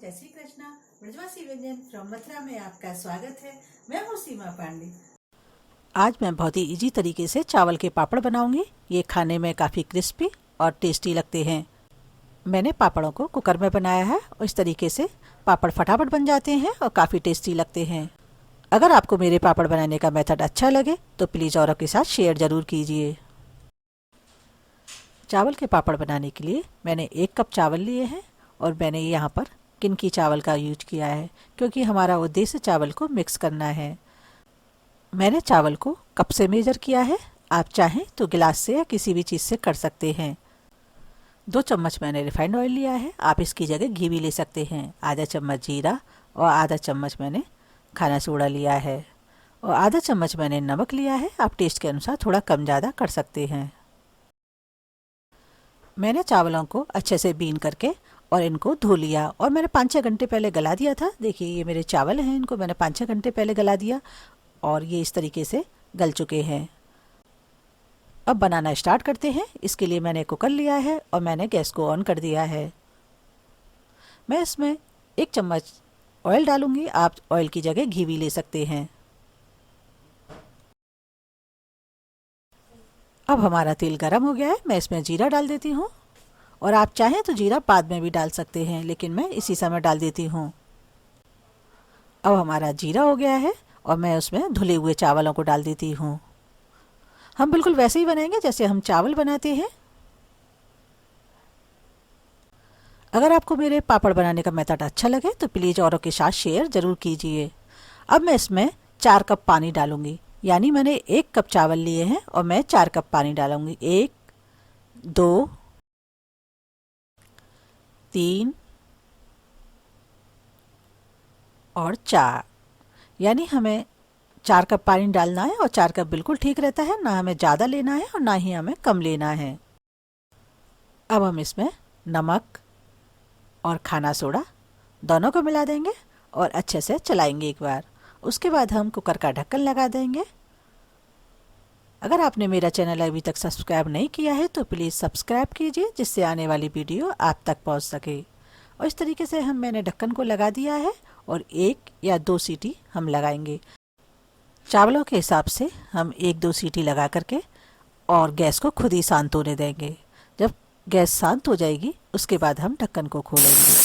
जय श्री कृष्णा। ब्रजवासी व्यंजन फ्रॉम मथुरा में आपका स्वागत है। मैं हूँ सीमा पांडे। आज मैं बहुत ही इजी तरीके से चावल के पापड़ बनाऊंगी। ये खाने में काफ़ी क्रिस्पी और टेस्टी लगते हैं। मैंने पापड़ों को कुकर में बनाया है और इस तरीके से पापड़ फटाफट बन जाते हैं और काफ़ी टेस्टी लगते हैं। अगर आपको मेरे पापड़ बनाने का मेथड अच्छा लगे तो प्लीज़ औरों के साथ शेयर ज़रूर कीजिए। चावल के पापड़ बनाने के लिए मैंने 1 कप चावल लिए हैं और मैंने यहाँ पर किनकी चावल का यूज किया है क्योंकि हमारा उद्देश्य चावल को मिक्स करना है। मैंने चावल को कप से मेजर किया है। आप चाहें तो गिलास से या किसी भी चीज़ से कर सकते हैं। 2 चम्मच मैंने रिफाइंड ऑयल लिया है। आप इसकी जगह घी भी ले सकते हैं। आधा चम्मच जीरा और आधा चम्मच मैंने खाना सोडा लिया है और आधा चम्मच मैंने नमक लिया है। आप टेस्ट के अनुसार थोड़ा कम ज़्यादा कर सकते हैं। मैंने चावलों को अच्छे से बीन करके और इनको धो लिया और मैंने 5-6 घंटे पहले गला दिया था। देखिए ये मेरे चावल हैं, इनको मैंने 5-6 घंटे पहले गला दिया और ये इस तरीके से गल चुके हैं। अब बनाना स्टार्ट करते हैं। इसके लिए मैंने कुकर लिया है और मैंने गैस को ऑन कर दिया है। मैं इसमें 1 चम्मच ऑयल डालूंगी। आप ऑयल की जगह घी भी ले सकते हैं। अब हमारा तेल गर्म हो गया है। मैं इसमें जीरा डाल देती हूँ और आप चाहें तो जीरा बाद में भी डाल सकते हैं, लेकिन मैं इसी समय डाल देती हूँ। अब हमारा जीरा हो गया है और मैं उसमें धुले हुए चावलों को डाल देती हूँ। हम बिल्कुल वैसे ही बनाएंगे जैसे हम चावल बनाते हैं। अगर आपको मेरे पापड़ बनाने का मेथड अच्छा लगे तो प्लीज़ औरों के साथ शेयर ज़रूर कीजिए। अब मैं इसमें 4 कप पानी डालूंगी, यानी मैंने 1 कप चावल लिए हैं और मैं 4 कप पानी डालूंगी। 1, 2, 3 और 4, यानी हमें 4 कप पानी डालना है और 4 कप बिल्कुल ठीक रहता है। ना हमें ज़्यादा लेना है और ना ही हमें कम लेना है। अब हम इसमें नमक और खाना सोडा दोनों को मिला देंगे और अच्छे से चलाएंगे एक बार। उसके बाद हम कुकर का ढक्कन लगा देंगे। अगर आपने मेरा चैनल अभी तक सब्सक्राइब नहीं किया है तो प्लीज़ सब्सक्राइब कीजिए, जिससे आने वाली वीडियो आप तक पहुंच सके। और इस तरीके से मैंने ढक्कन को लगा दिया है और 1 या 2 सीटी हम लगाएंगे। चावलों के हिसाब से हम 1-2 सीटी लगा करके और गैस को खुद ही शांत होने देंगे। जब गैस शांत हो जाएगी उसके बाद हम ढक्कन को खोलेंगे।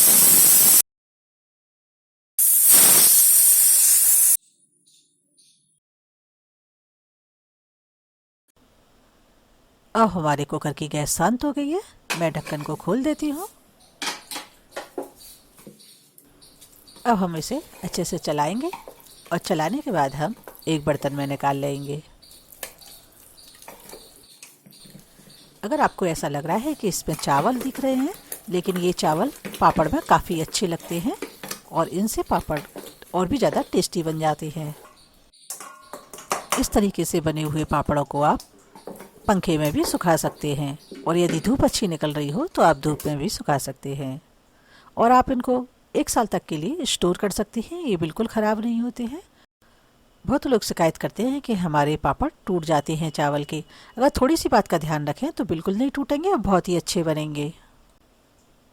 अब हमारे कुकर की गैस शांत हो गई है। मैं ढक्कन को खोल देती हूँ। अब हम इसे अच्छे से चलाएंगे और चलाने के बाद हम एक बर्तन में निकाल लेंगे। अगर आपको ऐसा लग रहा है कि इसमें चावल दिख रहे हैं, लेकिन ये चावल पापड़ में काफ़ी अच्छे लगते हैं और इनसे पापड़ और भी ज़्यादा टेस्टी बन जाते हैं। इस तरीके से बने हुए पापड़ों को आप पंखे में भी सुखा सकते हैं और यदि धूप अच्छी निकल रही हो तो आप धूप में भी सुखा सकते हैं और आप इनको 1 साल तक के लिए स्टोर कर सकते हैं। ये बिल्कुल ख़राब नहीं होते हैं। बहुत लोग शिकायत करते हैं कि हमारे पापड़ टूट जाते हैं चावल के। अगर थोड़ी सी बात का ध्यान रखें तो बिल्कुल नहीं टूटेंगे और बहुत ही अच्छे बनेंगे।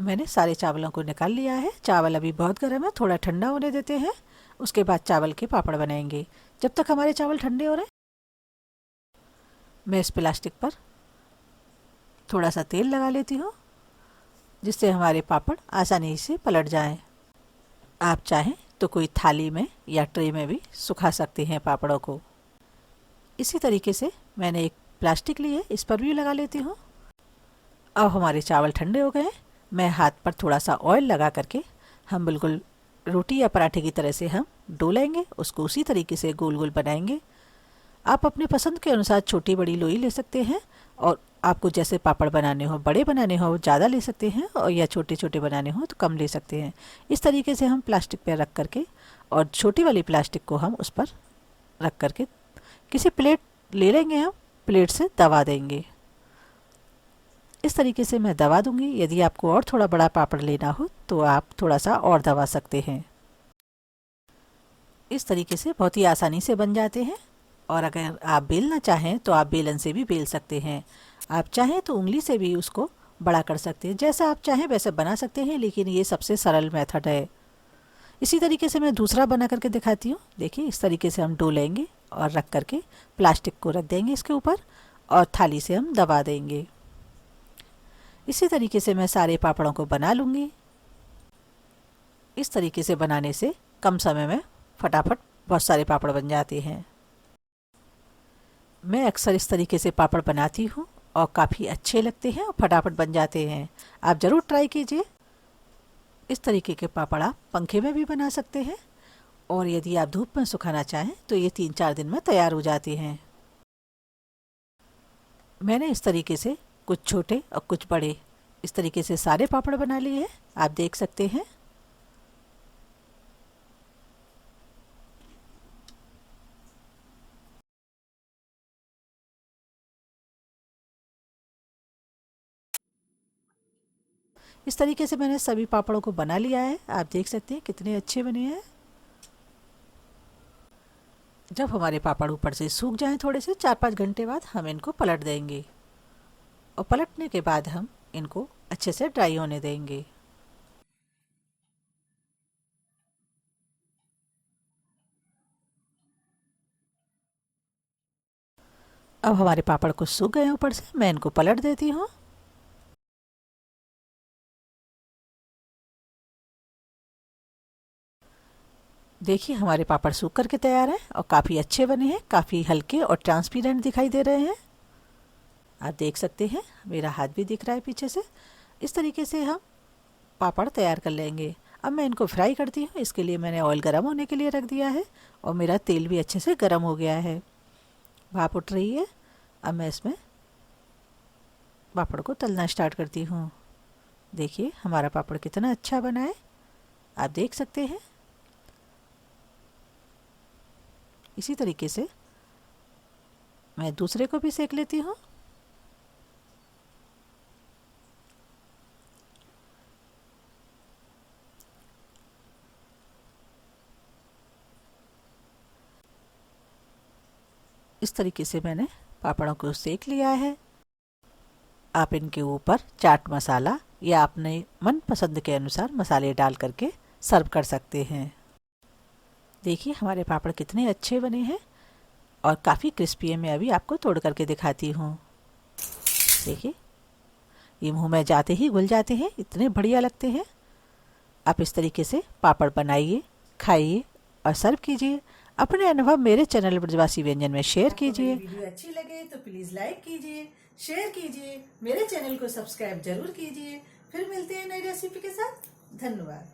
मैंने सारे चावलों को निकाल लिया है। चावल अभी बहुत गर्म है, थोड़ा ठंडा होने देते हैं। उसके बाद चावल के पापड़ बनाएंगे। जब तक हमारे चावल ठंडे हो रहे हैं मैं इस प्लास्टिक पर थोड़ा सा तेल लगा लेती हूँ, जिससे हमारे पापड़ आसानी से पलट जाएं। आप चाहें तो कोई थाली में या ट्रे में भी सुखा सकते हैं पापड़ों को। इसी तरीके से मैंने एक प्लास्टिक ली है, इस पर भी लगा लेती हूँ। अब हमारे चावल ठंडे हो गए हैं। मैं हाथ पर थोड़ा सा ऑयल लगा करके हम बिल्कुल रोटी या पराठे की तरह से हम डो लेंगे। उसको उसी तरीके से गोल गोल बनाएंगे। आप अपने पसंद के अनुसार छोटी बड़ी लोई ले सकते हैं और आपको जैसे पापड़ बनाने हो, बड़े बनाने हो ज़्यादा ले सकते हैं और या छोटे छोटे बनाने हो तो कम ले सकते हैं। इस तरीके से हम प्लास्टिक पर रख करके और छोटी वाली प्लास्टिक को हम उस पर रख करके किसी प्लेट ले लेंगे। हम प्लेट से दबा देंगे। इस तरीके से मैं दबा दूंगी। यदि आपको और थोड़ा बड़ा पापड़ लेना हो तो आप थोड़ा सा और दबा सकते हैं। इस तरीके से बहुत ही आसानी से बन जाते हैं। और अगर आप बेलना चाहें तो आप बेलन से भी बेल सकते हैं। आप चाहें तो उंगली से भी उसको बड़ा कर सकते हैं। जैसा आप चाहें वैसे बना सकते हैं, लेकिन ये सबसे सरल मेथड है। इसी तरीके से मैं दूसरा बना करके दिखाती हूँ। देखिए, इस तरीके से हम डो लेंगे और रख करके प्लास्टिक को रख देंगे इसके ऊपर और थाली से हम दबा देंगे। इसी तरीके से मैं सारे पापड़ों को बना लूँगी। इस तरीके से बनाने से कम समय में फटाफट बहुत सारे पापड़ बन जाते हैं। मैं अक्सर इस तरीके से पापड़ बनाती हूँ और काफ़ी अच्छे लगते हैं और फटाफट बन जाते हैं। आप ज़रूर ट्राई कीजिए। इस तरीके के पापड़ आप पंखे में भी बना सकते हैं और यदि आप धूप में सुखाना चाहें तो ये 3-4 दिन में तैयार हो जाते हैं। मैंने इस तरीके से कुछ छोटे और कुछ बड़े इस तरीके से सारे पापड़ बना लिए हैं, आप देख सकते हैं। इस तरीके से मैंने सभी पापड़ों को बना लिया है। आप देख सकते हैं कितने अच्छे बने हैं। जब हमारे पापड़ ऊपर से सूख जाएं थोड़े से 4-5 घंटे बाद हम इनको पलट देंगे और पलटने के बाद हम इनको अच्छे से ड्राई होने देंगे। अब हमारे पापड़ कुछ सूख गए हैं ऊपर से, मैं इनको पलट देती हूँ। देखिए, हमारे पापड़ सूख करके तैयार हैं और काफ़ी अच्छे बने हैं, काफ़ी हल्के और ट्रांसपेरेंट दिखाई दे रहे हैं। आप देख सकते हैं, मेरा हाथ भी दिख रहा है पीछे से। इस तरीके से हम पापड़ तैयार कर लेंगे। अब मैं इनको फ्राई करती हूँ। इसके लिए मैंने ऑयल गर्म होने के लिए रख दिया है और मेरा तेल भी अच्छे से गर्म हो गया है, भाप उठ रही है। अब मैं इसमें पापड़ को तलना स्टार्ट करती हूँ। देखिए, हमारा पापड़ कितना अच्छा बना है, आप देख सकते हैं। इसी तरीके से मैं दूसरे को भी सेक लेती हूँ। इस तरीके से मैंने पापड़ों को सेक लिया है। आप इनके ऊपर चाट मसाला या अपने मनपसंद के अनुसार मसाले डाल करके सर्व कर सकते हैं। देखिए, हमारे पापड़ कितने अच्छे बने हैं और काफ़ी क्रिस्पी है। मैं अभी आपको तोड़ करके दिखाती हूँ। देखिए, ये मुंह में जाते ही घुल जाते हैं, इतने बढ़िया लगते हैं। आप इस तरीके से पापड़ बनाइए, खाइए और सर्व कीजिए। अपने अनुभव मेरे चैनल ब्रजवासी व्यंजन में शेयर कीजिए। वीडियो अच्छी लगे तो प्लीज लाइक कीजिए, शेयर कीजिए, मेरे चैनल को सब्सक्राइब जरूर कीजिए। फिर मिलते हैं नई रेसिपी के साथ। धन्यवाद।